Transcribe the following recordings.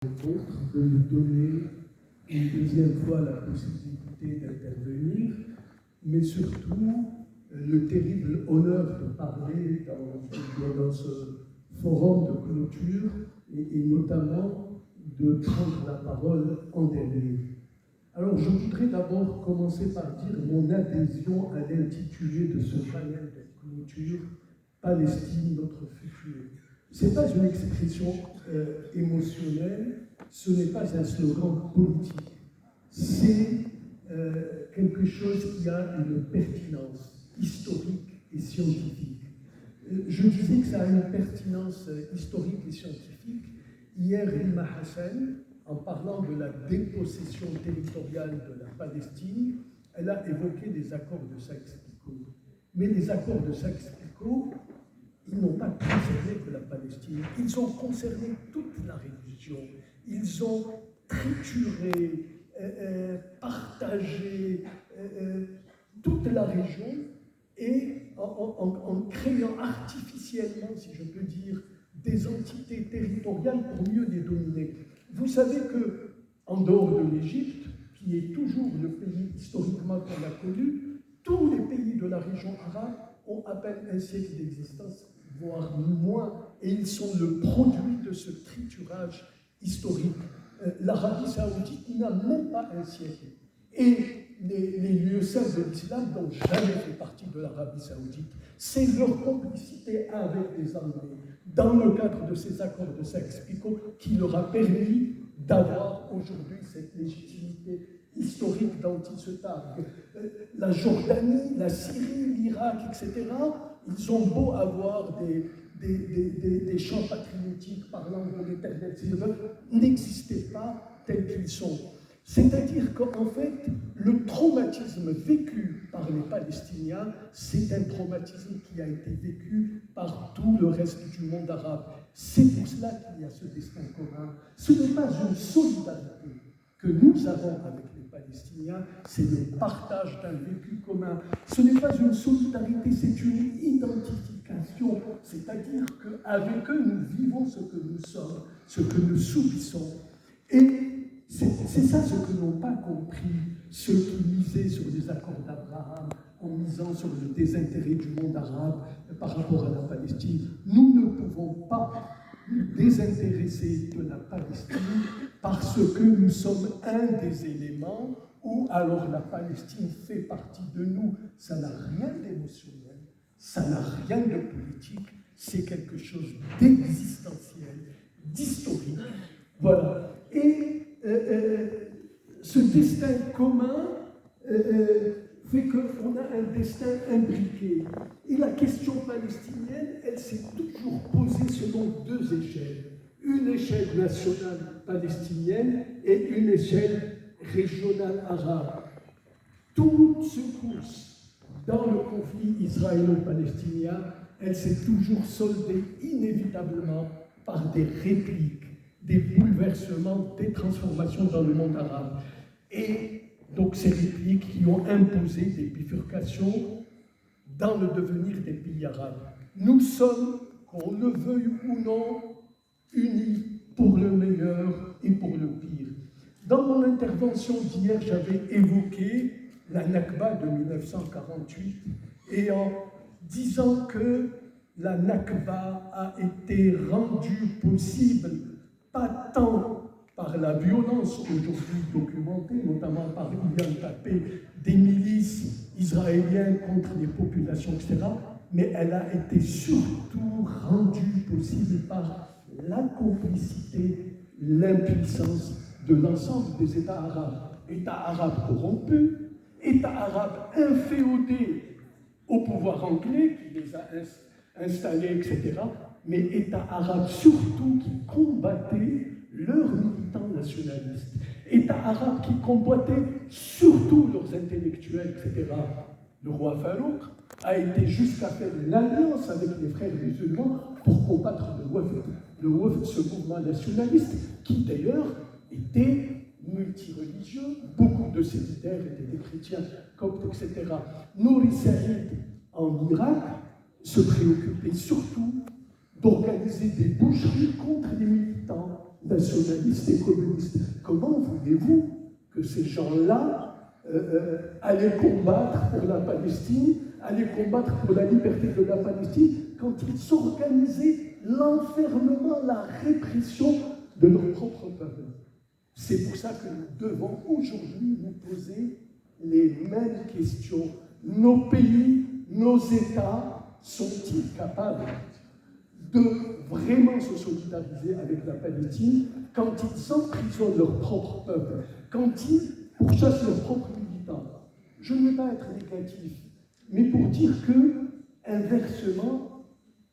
de nous donner une deuxième fois la possibilité d'intervenir, mais surtout le terrible honneur de parler dans ce forum de clôture et notamment de prendre la parole en dernier. Alors je voudrais d'abord commencer par dire mon adhésion à l'intitulé de ce panel de clôture, Palestine, notre futur. Ce n'est pas une expression émotionnelle, ce n'est pas un slogan politique, c'est quelque chose qui a une pertinence historique et scientifique. Je disais que ça a une pertinence historique et scientifique. Hier, Rima Hassan, en parlant de la dépossession territoriale de la Palestine, elle a évoqué des accords de Sykes-Picot. Mais les accords de Sykes-Picot, ils n'ont pas concerné que la Palestine, ils ont concerné toute la région. Ils ont trituré, partagé toute la région et en créant artificiellement, si je peux dire, des entités territoriales pour mieux les dominer. Vous savez qu'en dehors de l'Égypte, qui est toujours le pays historiquement qu'on a connu, tous les pays de la région arabe ont à peine un siècle d'existence, voire moins, et ils sont le produit de ce triturage historique. L'Arabie saoudite n'a même pas un siècle. Et les lieux saints de l'islam n'ont jamais fait partie de l'Arabie saoudite. C'est leur complicité avec les armées, dans le cadre de ces accords de Sykes-Picot, qui leur a permis d'avoir aujourd'hui cette légitimité historique dont ils se targuent. La Jordanie, la Syrie, l'Irak, etc., ils ont beau avoir des chants patriotiques parlant de l'éternel, n'existaient pas tels qu'ils sont. C'est-à-dire qu'en fait, le traumatisme vécu par les Palestiniens, c'est un traumatisme qui a été vécu par tout le reste du monde arabe. C'est pour cela qu'il y a ce destin commun. Ce n'est pas une solidarité que nous avons avec les Palestiniens, c'est le partage d'un vécu commun. Ce n'est pas une solidarité, c'est une identification. C'est-à-dire qu'avec eux, nous vivons ce que nous sommes, ce que nous subissons. Et c'est ça ce que n'ont pas compris ceux qui misaient sur les accords d'Abraham, en misant sur le désintérêt du monde arabe par rapport à la Palestine. Nous ne pouvons pas nous désintéresser de la Palestine parce que nous sommes un des éléments où alors la Palestine fait partie de nous. Ça n'a rien d'émotionnel, ça n'a rien de politique, c'est quelque chose d'existentiel, d'historique. Voilà. Et ce destin commun fait qu'on a un destin imbriqué. Et la question palestinienne, elle s'est toujours posée selon deux échelles. Une échelle nationale palestinienne et une échelle régionale arabe. Toute secousse dans le conflit israélo-palestinien, elle s'est toujours soldée inévitablement par des répliques, des bouleversements, des transformations dans le monde arabe. Et donc ces répliques qui ont imposé des bifurcations dans le devenir des pays arabes. Nous sommes, qu'on le veuille ou non, unis pour le meilleur et pour le pire. Dans mon intervention d'hier, j'avais évoqué la Nakba de 1948 et en disant que la Nakba a été rendue possible pas tant par la violence aujourd'hui documentée, notamment par Ilian Tapé, des milices israéliennes contre les populations, etc., mais elle a été surtout rendue possible par la complicité, l'impuissance de l'ensemble des États arabes. États arabes corrompus, États arabes inféodés au pouvoir anglais qui les a installés, etc., mais États arabes surtout qui combattaient leurs militants nationalistes, États arabes qui combattaient surtout leurs intellectuels, etc. Le roi Farouk a été jusqu'à faire une alliance avec les frères musulmans pour combattre le Wafd, ce mouvement nationaliste, qui d'ailleurs était multireligieux, beaucoup de ses leaders étaient des chrétiens coptes, etc. Nouri Saïd en Irak se préoccupait surtout d'organiser des boucheries contre les militants nationalistes et communistes. Comment voulez-vous que ces gens-là allaient combattre pour la Palestine, allaient combattre pour la liberté de la Palestine, quand ils organisaient l'enfermement, la répression de leur propre peuple? C'est pour ça que nous devons aujourd'hui nous poser les mêmes questions. Nos pays, nos États sont-ils capables de vraiment se solidariser avec la Palestine quand ils emprisonnent leur propre peuple, quand ils pourchassent leurs propres militants? Je ne veux pas être négatif, mais pour dire que, inversement,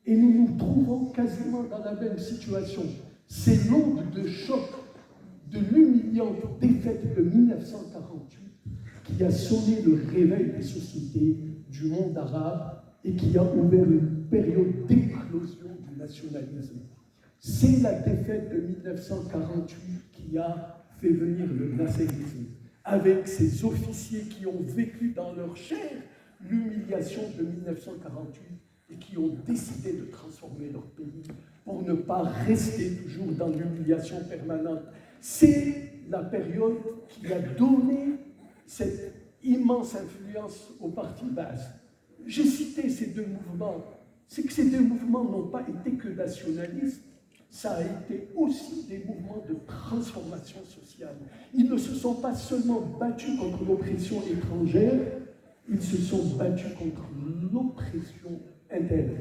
et nous nous trouvons quasiment dans la même situation, c'est l'onde de choc de l'humiliante défaite de 1948 qui a sonné le réveil des sociétés du monde arabe et qui a ouvert une période d'éclosion du nationalisme. C'est la défaite de 1948 qui a fait venir le nasserisme, avec ces officiers qui ont vécu dans leur chair l'humiliation de 1948 et qui ont décidé de transformer leur pays pour ne pas rester toujours dans l'humiliation permanente. C'est la période qui a donné cette immense influence au parti Baas. J'ai cité ces deux mouvements. C'est que ces deux mouvements n'ont pas été que nationalistes, ça a été aussi des mouvements de transformation sociale. Ils ne se sont pas seulement battus contre l'oppression étrangère, ils se sont battus contre l'oppression interne,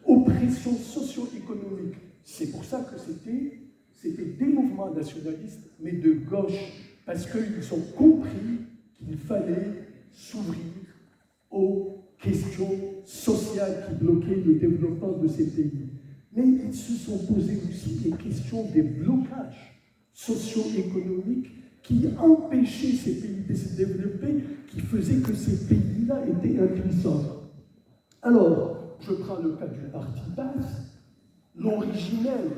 oppression socio-économique. C'est pour ça que c'était des mouvements nationalistes, mais de gauche, parce qu'ils ont compris qu'il fallait s'ouvrir aux questions sociales qui bloquaient le développement de ces pays. Mais ils se sont posés aussi des questions des blocages socio-économiques qui empêchaient ces pays de se développer, qui faisaient que ces pays-là étaient impuissants. Alors, je prends le cas du parti Baas, l'originel,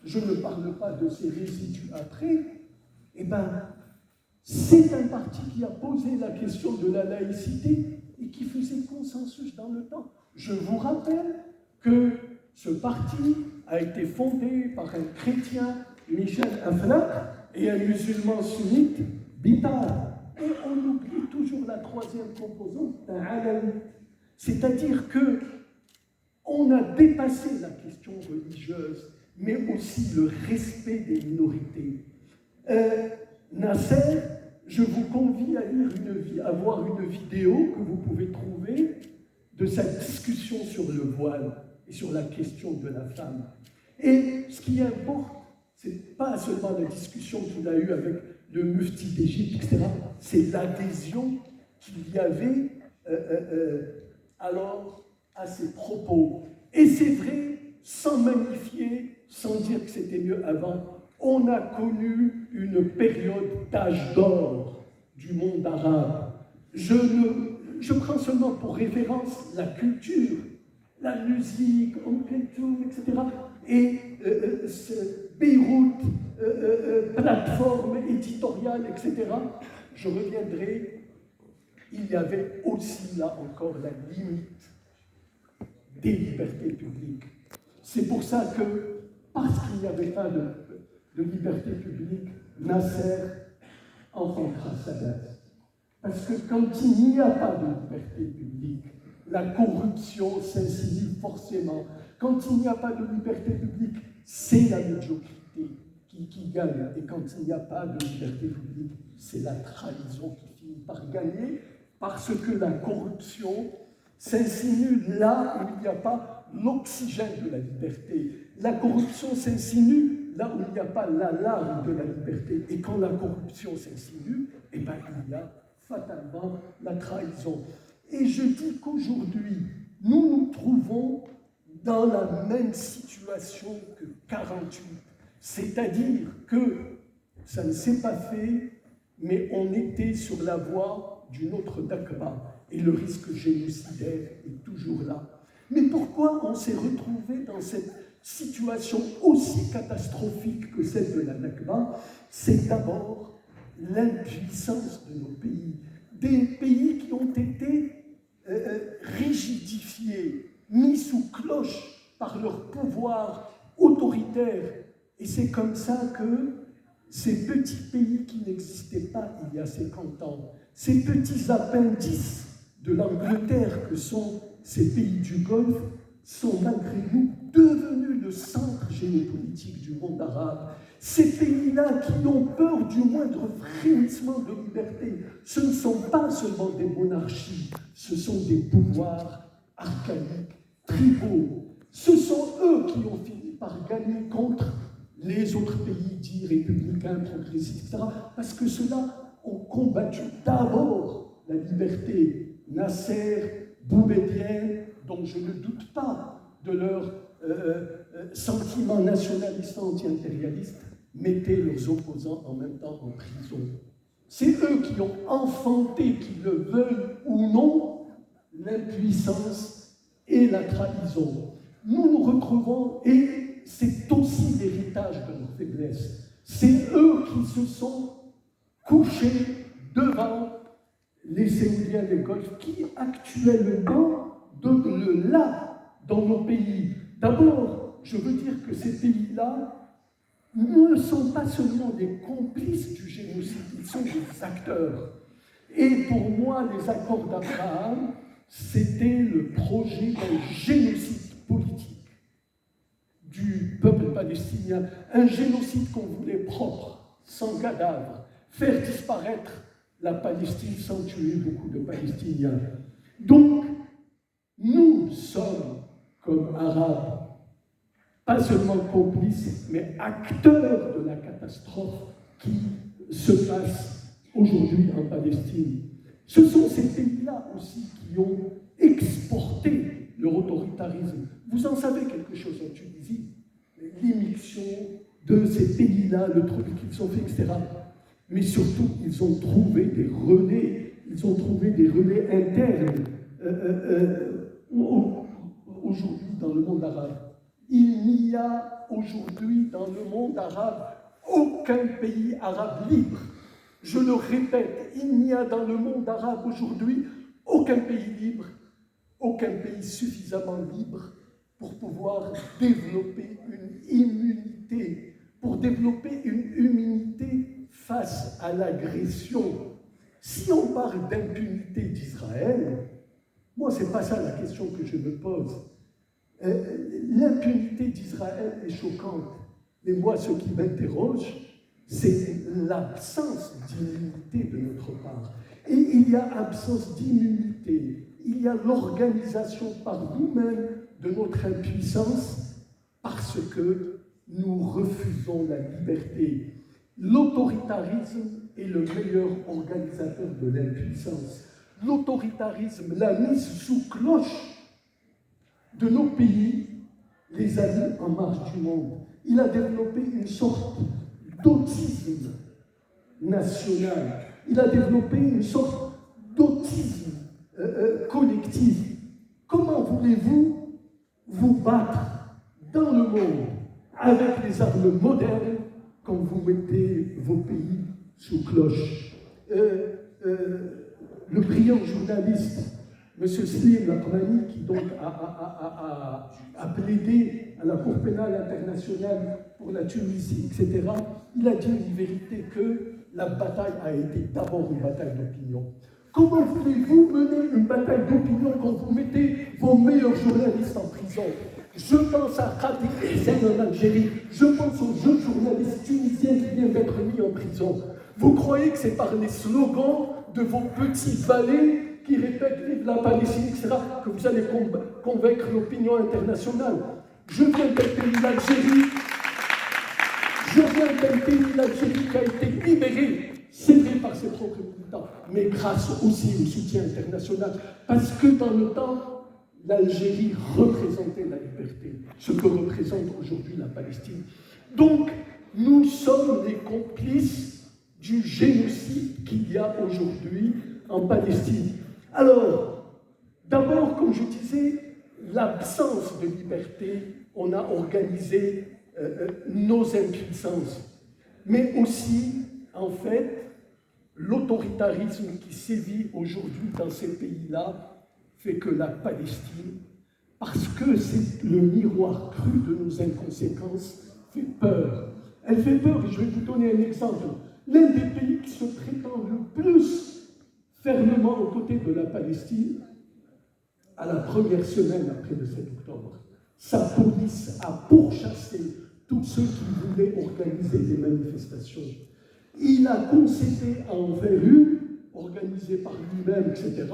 je ne parle pas de ses résidus après, eh bien, c'est un parti qui a posé la question de la laïcité et qui faisait consensus dans le temps. Je vous rappelle que ce parti a été fondé par un chrétien, Michel Aflaq, et un musulman sunnite, Bitar. Et on oublie toujours la troisième composante d'un alawi. C'est-à-dire que on a dépassé la question religieuse, mais aussi le respect des minorités. Nasser, je vous convie à voir une vidéo que vous pouvez trouver de sa discussion sur le voile et sur la question de la femme. Et ce qui importe, ce n'est pas seulement la discussion qu'il a eue avec le mufti d'Égypte, etc., c'est l'adhésion qu'il y avait alors à ses propos. Et c'est vrai, sans magnifier, sans dire que c'était mieux avant, on a connu une période d'âge d'or du monde arabe. Je prends seulement pour référence la culture, la musique, etc. Et Beyrouth, plateforme éditoriale, etc. Je reviendrai, il y avait aussi là encore la limite des libertés publiques. C'est pour ça que, parce qu'il n'y avait pas de liberté publique, Nasser enfantera Sadat. Parce que quand il n'y a pas de liberté publique, la corruption s'insinue forcément. Quand il n'y a pas de liberté publique, c'est la médiocrité qui gagne. Et quand il n'y a pas de liberté publique, c'est la trahison qui finit par gagner, parce que la corruption s'insinue là où il n'y a pas l'oxygène de la liberté. La corruption s'insinue là où il n'y a pas l'alarme de la liberté. Et quand la corruption s'insinue, eh bien, il y a fatalement la trahison. Et je dis qu'aujourd'hui, nous nous trouvons dans la même situation que 1948. C'est-à-dire que ça ne s'est pas fait, mais on était sur la voie d'une autre Nakba. Et le risque génocidaire est toujours là. Mais pourquoi on s'est retrouvé dans cette situation aussi catastrophique que celle de la Nakba? C'est d'abord l'impuissance de nos pays. Des pays qui ont été rigidifiés, mis sous cloche par leur pouvoir autoritaire Et c'est comme ça que ces petits pays qui n'existaient pas il y a 50 ans, ces petits appendices de l'Angleterre que sont ces pays du Golfe, sont malgré nous devenus le centre géopolitique du monde arabe. Ces pays-là qui ont peur du moindre frémissement de liberté, ce ne sont pas seulement des monarchies, ce sont des pouvoirs archaïques, tribaux. Ce sont eux qui ont fini par gagner contre les autres pays dits républicains, progressistes, etc. Parce que ceux-là ont combattu d'abord la liberté. Nasser, Boumedienne, dont je ne doute pas de leur sentiment nationaliste anti-impérialiste, mettaient leurs opposants en même temps en prison. C'est eux qui ont enfanté, qu'ils le veuillent ou non, l'impuissance et la trahison. Nous nous retrouvons, et c'est aussi l'héritage de nos faiblesses, c'est eux qui se sont couchés devant les Saoudiens des Golfe, qui actuellement donnent le là dans nos pays. D'abord, je veux dire que ces pays-là ne sont pas seulement des complices du génocide, ils sont des acteurs. Et pour moi, les accords d'Abraham, c'était le projet d'un génocide politique du peuple palestinien, un génocide qu'on voulait propre, sans cadavre, faire disparaître la Palestine sans tuer beaucoup de Palestiniens. Donc, nous sommes, comme Arabes, pas seulement complices, mais acteurs de la catastrophe qui se passe aujourd'hui en Palestine. Ce sont ces pays-là aussi qui ont exporté leur autoritarisme. Vous en savez quelque chose en Tunisie, l'immixtion de ces pays-là, le truc qu'ils ont fait, etc. Mais surtout, ils ont trouvé des relais, internes aujourd'hui dans le monde arabe. Il n'y a aujourd'hui dans le monde arabe aucun pays arabe libre. Je le répète, il n'y a dans le monde arabe aujourd'hui aucun pays libre, aucun pays suffisamment libre pour pouvoir développer une immunité, face à l'agression. Si on parle d'impunité d'Israël, moi, ce n'est pas ça la question que je me pose. L'impunité d'Israël est choquante. Mais moi, ce qui m'interroge, c'est l'absence d'immunité de notre part. Et il y a absence d'immunité. Il y a l'organisation par nous-mêmes de notre impuissance parce que nous refusons la liberté. L'autoritarisme est le meilleur organisateur de l'impuissance. L'autoritarisme, la mise sous cloche de nos pays, les a mis en marche du monde. Il a développé une sorte d'autisme national. Il a développé une sorte d'autisme collectif. Comment voulez-vous vous battre dans le monde avec les armes modernes quand vous mettez vos pays sous cloche? Le brillant journaliste M. Slim Laprani, qui donc a plaidé à la Cour pénale internationale pour la Tunisie, etc., il a dit une vérité que la bataille a été d'abord une bataille d'opinion. Comment voulez-vous mener une bataille d'opinion quand vous mettez vos meilleurs journalistes en prison? Je pense à Khalid Hussein en Algérie, je pense aux jeunes journalistes tunisiens qui viennent d'être mis en prison. Vous croyez que c'est par les slogans de vos petits valets qui répètent « Vive la Palestine », etc., que vous allez convaincre l'opinion internationale? Je viens d'un pays, l'Algérie. Qui a été libéré, c'est vrai, par ses propres militants, mais grâce aussi au soutien international. Parce que dans le temps, l'Algérie représentait la liberté, ce que représente aujourd'hui la Palestine. Donc, nous sommes les complices du génocide qu'il y a aujourd'hui en Palestine. Alors, d'abord, comme je disais, l'absence de liberté, on a organisé nos impuissances, mais aussi, en fait, l'autoritarisme qui sévit aujourd'hui dans ces pays-là fait que la Palestine, parce que c'est le miroir cru de nos inconséquences, fait peur. Elle fait peur, et je vais vous donner un exemple. L'un des pays qui se prétend le plus fermement aux côtés de la Palestine, à la première semaine après le 7 octobre, sa police a pourchassé tous ceux qui voulaient organiser des manifestations. Il a concédé à en faire une, organisée par lui-même, etc.,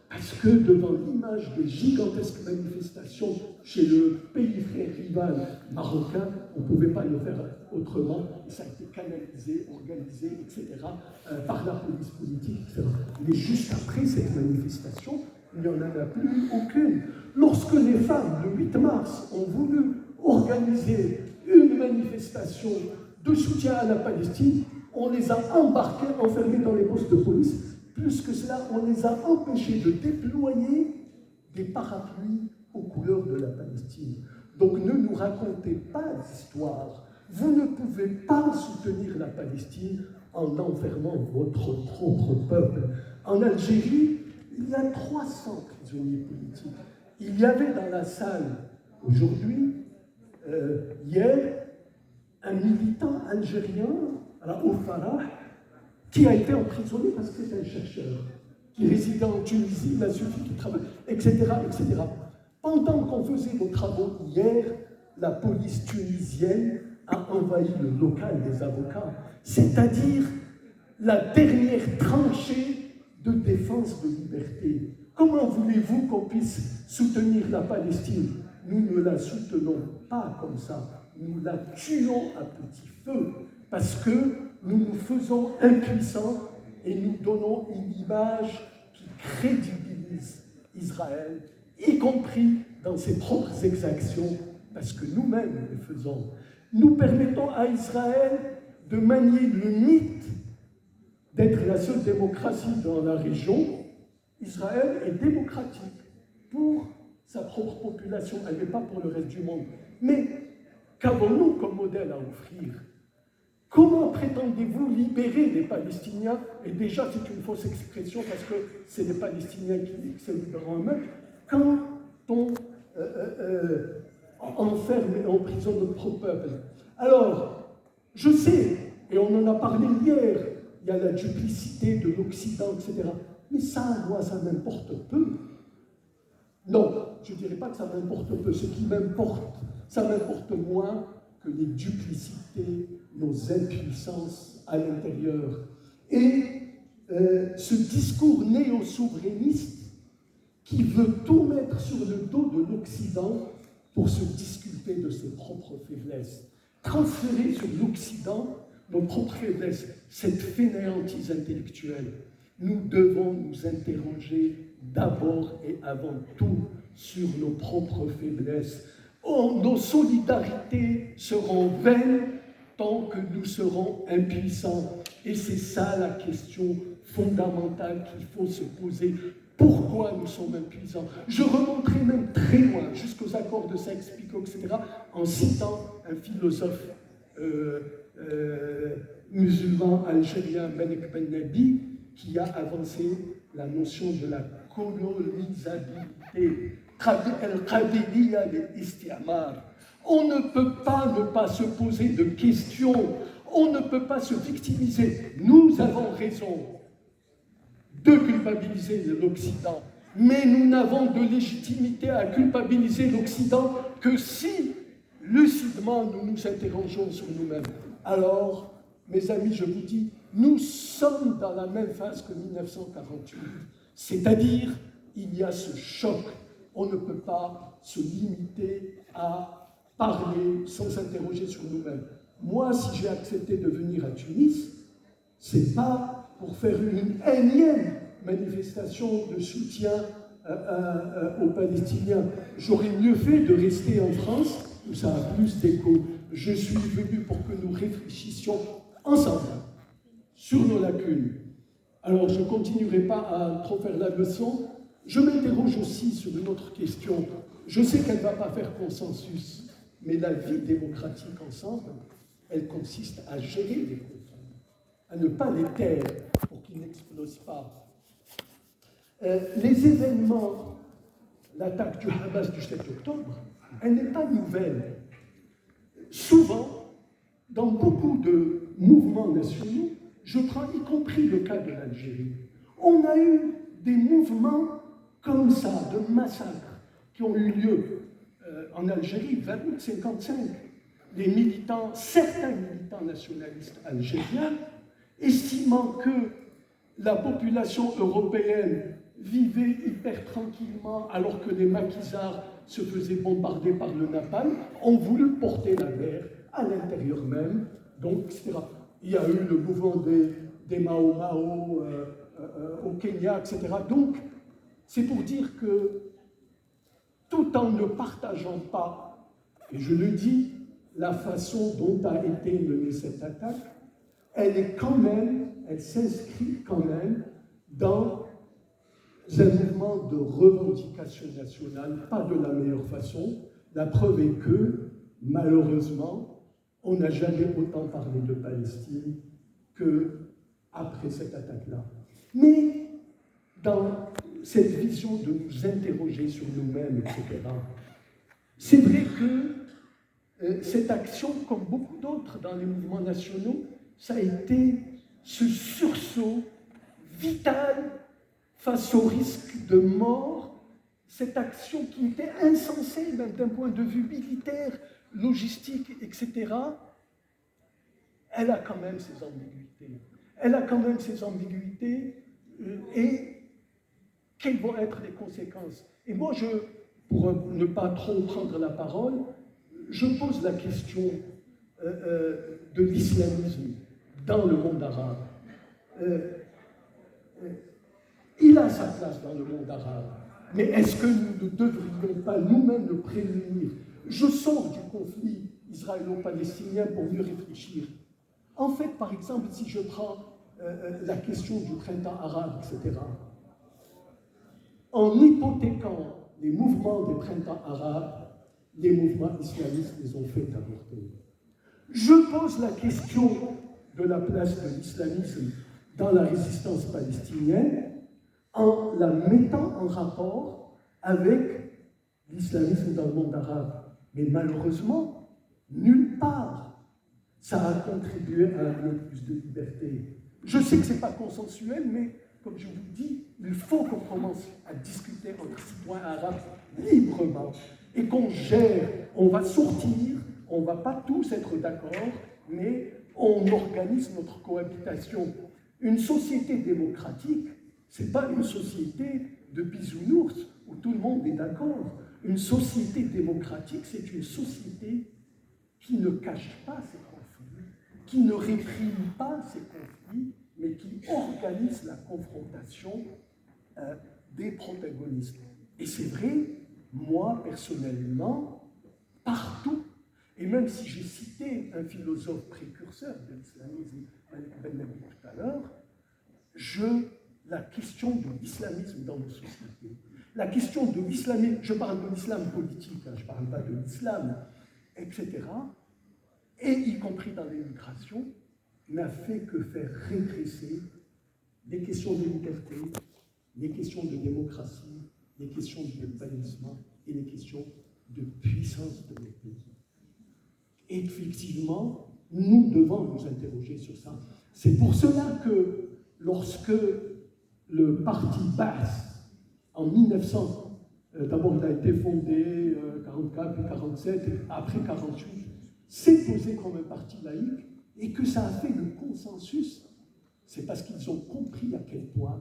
parce que devant l'image des gigantesques manifestations chez le pays frère rival marocain, on ne pouvait pas le faire autrement, et ça a été canalisé, organisé, etc., par la police politique, etc. Mais juste après cette manifestation, il n'y en a plus aucune. Lorsque les femmes, le 8 mars, ont voulu organiser une manifestation de soutien à la Palestine, on les a embarqués, enfermés dans les postes de police. Plus que cela, on les a empêchés de déployer des parapluies aux couleurs de la Palestine. Donc ne nous racontez pas d'histoire. Vous ne pouvez pas soutenir la Palestine en enfermant votre propre peuple. En Algérie, il y a 300 prisonniers politiques. Il y avait dans la salle aujourd'hui, hier, un militant algérien, au Farah, qui a été emprisonné parce que c'est un chercheur, qui résidait en Tunisie, il a suffi qu'il travaille, etc., etc. Pendant qu'on faisait nos travaux hier, la police tunisienne a envahi le local des avocats, c'est-à-dire la dernière tranchée de défense de liberté. Comment voulez-vous qu'on puisse soutenir la Palestine? Nous ne la soutenons pas comme ça, nous la tuons à petit feu, parce que nous nous faisons impuissants et nous donnons une image qui crédibilise Israël, y compris dans ses propres exactions, parce que nous-mêmes les faisons. Nous permettons à Israël de manier le mythe d'être la seule démocratie dans la région. Israël est démocratique pour sa propre population, elle n'est pas pour le reste du monde. Mais qu'avons-nous comme modèle à offrir? Comment prétendez-vous libérer les Palestiniens? Et déjà, c'est une fausse expression parce que c'est les Palestiniens qui se libèrent eux-mêmes. Quand on enferme et emprisonne notre propre peuple. Alors, je sais, et on en a parlé hier, il y a la duplicité de l'Occident, etc. Mais ça, moi, ça m'importe peu. Non, je ne dirais pas que ça m'importe peu. Ce qui m'importe, ça m'importe moins que les duplicités, nos impuissances à l'intérieur. Et ce discours néo-souverainiste qui veut tout mettre sur le dos de l'Occident pour se disculper de ses propres faiblesses. Transférer sur l'Occident nos propres faiblesses, cette fainéantise intellectuelle. Nous devons nous interroger d'abord et avant tout sur nos propres faiblesses. Nos solidarités seront vaines tant que nous serons impuissants. Et c'est ça la question fondamentale qu'il faut se poser. Pourquoi nous sommes impuissants? Je remonterai même très loin, jusqu'aux accords de Sykes-Picot, etc., en citant un philosophe musulman algérien, Benek Ben Nabi, qui a avancé la notion de la colonisabilité. On ne peut pas se poser de questions, on ne peut pas se victimiser. Nous avons raison de culpabiliser l'Occident, mais nous n'avons de légitimité à culpabiliser l'Occident que si, lucidement, nous nous interrogeons sur nous-mêmes. Alors, mes amis, je vous dis, nous sommes dans la même phase que 1948, c'est-à-dire, il y a ce choc. On ne peut pas se limiter à parler sans s'interroger sur nous-mêmes. Moi, si j'ai accepté de venir à Tunis, c'est pas pour faire une énième manifestation de soutien aux Palestiniens. J'aurais mieux fait de rester en France, où ça a plus d'écho. Je suis venu pour que nous réfléchissions ensemble sur nos lacunes. Alors, je ne continuerai pas à trop faire la leçon. Je m'interroge aussi sur une autre question. Je sais qu'elle ne va pas faire consensus, mais la vie démocratique ensemble, elle consiste à gérer les conflits, à ne pas les taire pour qu'ils n'explosent pas. Les événements, l'attaque du Hamas du 7 octobre, elle n'est pas nouvelle. Souvent, dans beaucoup de mouvements nationaux, je prends y compris le cas de l'Algérie, on a eu des mouvements comme ça, de massacres, qui ont eu lieu en Algérie, 20 août 1955. Les militants, certains militants nationalistes algériens, estimant que la population européenne vivait hyper tranquillement alors que les maquisards se faisaient bombarder par le napalm, ont voulu porter la guerre à l'intérieur même, donc, etc. Il y a eu le mouvement des Mao Mao au Kenya, etc. Donc, c'est pour dire que, tout en ne partageant pas, et je le dis, la façon dont a été menée cette attaque, elle s'inscrit quand même dans un mouvement de revendication nationale, pas de la meilleure façon. La preuve est que, malheureusement, on n'a jamais autant parlé de Palestine qu'après cette attaque-là. Mais dans cette vision de nous interroger sur nous-mêmes, etc., c'est vrai que cette action, comme beaucoup d'autres dans les mouvements nationaux, ça a été ce sursaut vital face au risque de mort, cette action qui était insensée même d'un point de vue militaire, logistique, etc., elle a quand même ses ambiguïtés. Elle a quand même ses ambiguïtés et quelles vont être les conséquences? Et moi, pour ne pas trop prendre la parole, je pose la question de l'islamisme dans le monde arabe. Il a sa place dans le monde arabe, mais est-ce que nous ne devrions pas nous-mêmes le prévenir? Je sors du conflit israélo-palestinien pour mieux réfléchir. En fait, par exemple, si je prends la question du printemps arabe, etc., en hypothéquant les mouvements des printemps arabes, les mouvements islamistes les ont fait avorter. Je pose la question de la place de l'islamisme dans la résistance palestinienne en la mettant en rapport avec l'islamisme dans le monde arabe. Mais malheureusement, nulle part ça a contribué à amener plus de liberté. Je sais que ce n'est pas consensuel, mais comme je vous dis, il faut qu'on commence à discuter entre citoyens arabes librement et qu'on gère, on va sortir, on ne va pas tous être d'accord, mais on organise notre cohabitation. Une société démocratique, ce n'est pas une société de bisounours où tout le monde est d'accord. Une société démocratique, c'est une société qui ne cache pas ses conflits, qui ne réprime pas ses conflits, mais qui organise la confrontation des protagonistes. Et c'est vrai, moi, personnellement, partout, et même si j'ai cité un philosophe précurseur de l'islamisme, Malik Ben Nabi tout à l'heure, la question de l'islamisme dans nos sociétés, la question de l'islamisme, je parle de l'islam politique, je ne parle pas de l'islam, etc., et y compris dans l'immigration, n'a fait que faire régresser les questions de liberté, les questions de démocratie, les questions d'urbanisme et les questions de puissance de nos pays. Et effectivement, nous devons nous interroger sur ça. C'est pour cela que lorsque le parti Ba'ath, en 1900, d'abord il a été fondé 44 puis 47, après 48, s'est posé comme un parti laïque et que ça a fait le consensus, c'est parce qu'ils ont compris à quel point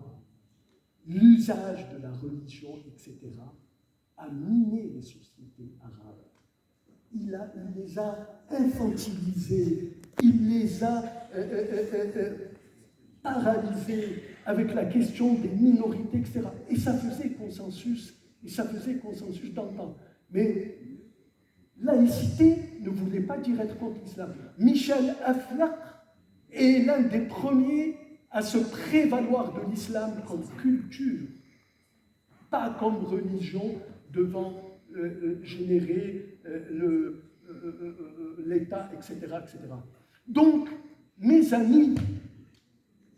l'usage de la religion, etc., a miné les sociétés arabes. Il les a infantilisés, il les a paralysés avec la question des minorités, etc. Et ça faisait consensus dans le temps. Mais laïcité ne voulait pas dire être contre l'islam. Michel Aflaq est l'un des premiers à se prévaloir de l'islam comme culture, pas comme religion devant générer l'État, etc., etc. Donc, mes amis,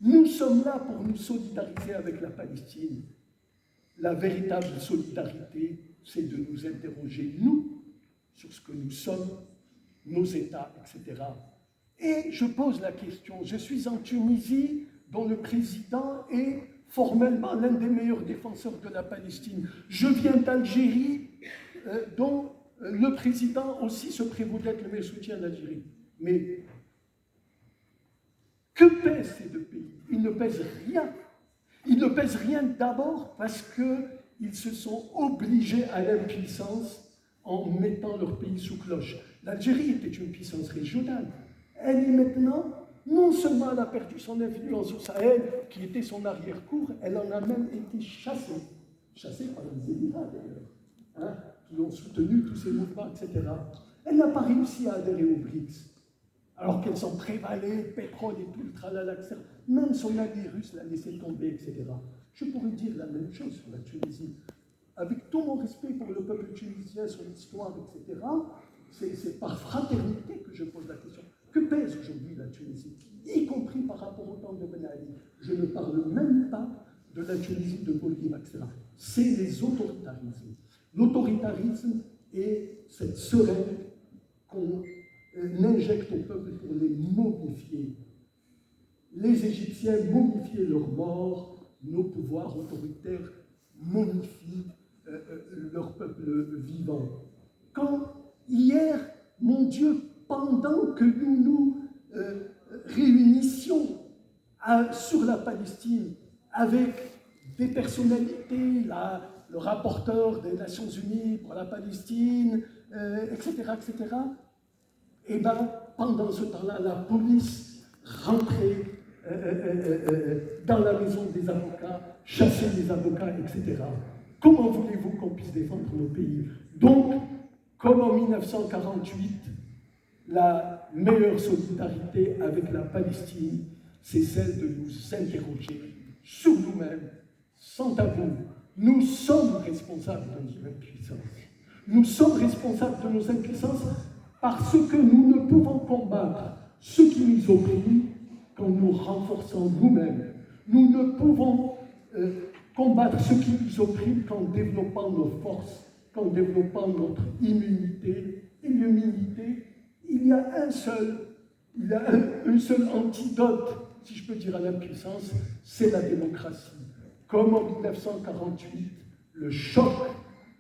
nous sommes là pour nous solidariser avec la Palestine. La véritable solidarité, c'est de nous interroger, nous, sur ce que nous sommes, nos États, etc. Et je pose la question, je suis en Tunisie, dont le président est formellement l'un des meilleurs défenseurs de la Palestine. Je viens d'Algérie, dont le président aussi se prévaut d'être le meilleur soutien d'Algérie. Mais que pèsent ces deux pays? Ils ne pèsent rien. Ils ne pèsent rien d'abord parce qu'ils se sont obligés à l'impuissance en mettant leur pays sous cloche. L'Algérie était une puissance régionale. Elle est maintenant, non seulement elle a perdu son influence au Sahel, qui était son arrière-cour, elle en a même été chassée. Chassée par les Émirats d'ailleurs, hein, qui ont soutenu tous ces mouvements, etc. Elle n'a pas réussi à adhérer aux BRICS, alors qu'elles sont prévalées, pétrole et tout le tralala, etc. Même son allié russe l'a laissé tomber, etc. Je pourrais dire la même chose sur la Tunisie. Avec tout mon respect pour le peuple tunisien, son histoire, etc., c'est par fraternité que je pose la question. Que pèse aujourd'hui la Tunisie, y compris par rapport au temps de Ben Ali? Je ne parle même pas de la Tunisie de Bolivie, etc. C'est les autoritarismes. L'autoritarisme est cette seringue qu'on injecte au peuple pour les momifier. Les Égyptiens momifiaient leurs morts, nos pouvoirs autoritaires momifient leur peuple vivant. Quand hier, mon Dieu, pendant que nous nous réunissions sur la Palestine avec des personnalités, le rapporteur des Nations Unies pour la Palestine, etc., etc., et bien, pendant ce temps-là, la police rentrait dans la maison des avocats, chassait les avocats, etc. Comment voulez-vous qu'on puisse défendre nos pays? Donc, comme en 1948, la meilleure solidarité avec la Palestine, c'est celle de nous interroger sur nous-mêmes, sans tabou. Nous sommes responsables de nos impuissances. Nous sommes responsables de nos impuissances parce que nous ne pouvons combattre ce qui nous opprime qu'en nous renforçant nous-mêmes. Nous ne pouvons combattre ce qui nous opprime qu'en développant nos forces, qu'en développant notre immunité. Et l'immunité, il y a un seul antidote, si je peux dire, à l'impuissance, c'est la démocratie. Comme en 1948, le choc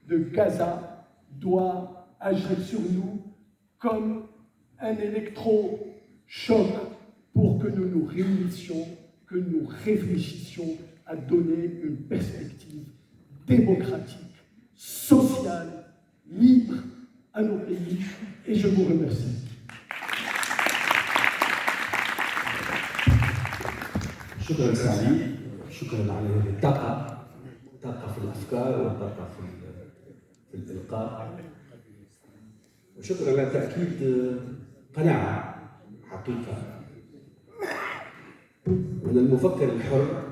de Gaza doit agir sur nous comme un électrochoc pour que nous nous réunissions, que nous réfléchissions à donner une perspective démocratique, sociale, libre à nos pays. Et je vous remercie. شكرا سعيد، شكرا على هذه الطاقة في الأفكار والطاقة في الإلقاء، وشكرا على تأكيد قناعة حقيقة من المفكر الحر